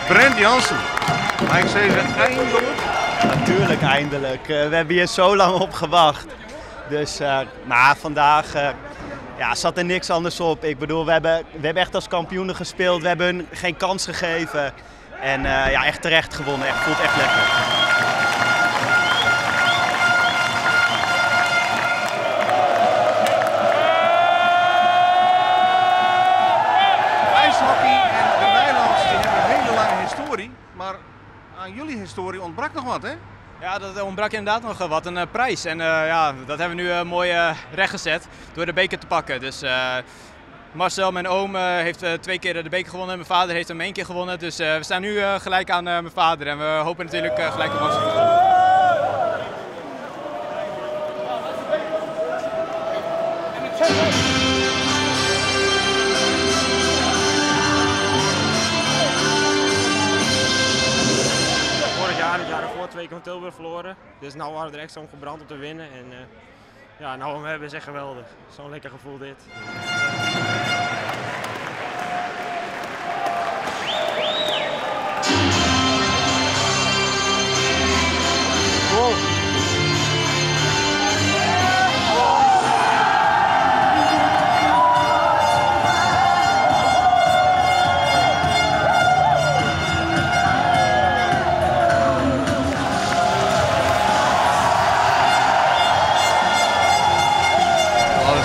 Brent Jansen. Maar ik zei ze eindelijk. Natuurlijk eindelijk. We hebben hier zo lang op gewacht. Dus, maar vandaag ja, zat er niks anders op. Ik bedoel, we hebben echt als kampioenen gespeeld. We hebben hun geen kans gegeven. En ja, echt terecht gewonnen. Het voelt echt lekker. IJshockey en de Nijlands die hebben een hele lange historie. Maar aan jullie historie ontbrak nog wat, hè? Ja, dat ontbrak inderdaad nog wat, een prijs. En ja, dat hebben we nu mooi rechtgezet door de beker te pakken. Dus Marcel, mijn oom, heeft 2 keer de beker gewonnen. Mijn vader heeft hem 1 keer gewonnen. Dus we staan nu gelijk aan mijn vader. En we hopen natuurlijk gelijk op ons. Vorig jaar, het jaar ervoor, 2 keer van Tilburg verloren. Dus nu waren we er echt om gebrand om te winnen. En ja, nou we hebben is echt geweldig. Zo'n lekker gevoel dit. Goal.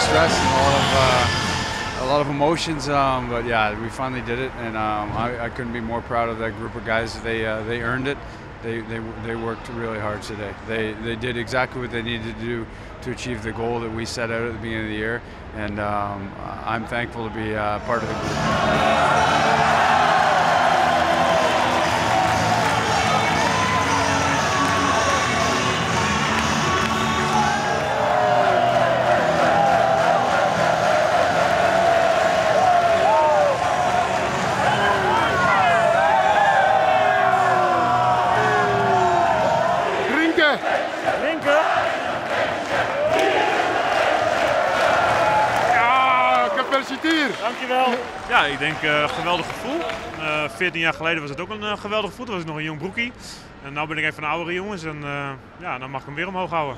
Stress and a lot of emotions, but yeah, we finally did it, and I couldn't be more proud of that group of guys. They earned it. They worked really hard today. They did exactly what they needed to do to achieve the goal that we set out at the beginning of the year, and I'm thankful to be part of the group. Drinken. Ja, gefeliciteerd. Dankjewel. Ja, ik denk geweldig gevoel. 14 jaar geleden was het ook een geweldig gevoel. Toen was ik nog een jong broekie. En nu ben ik een van de oudere jongens en ja, dan mag ik hem weer omhoog houden.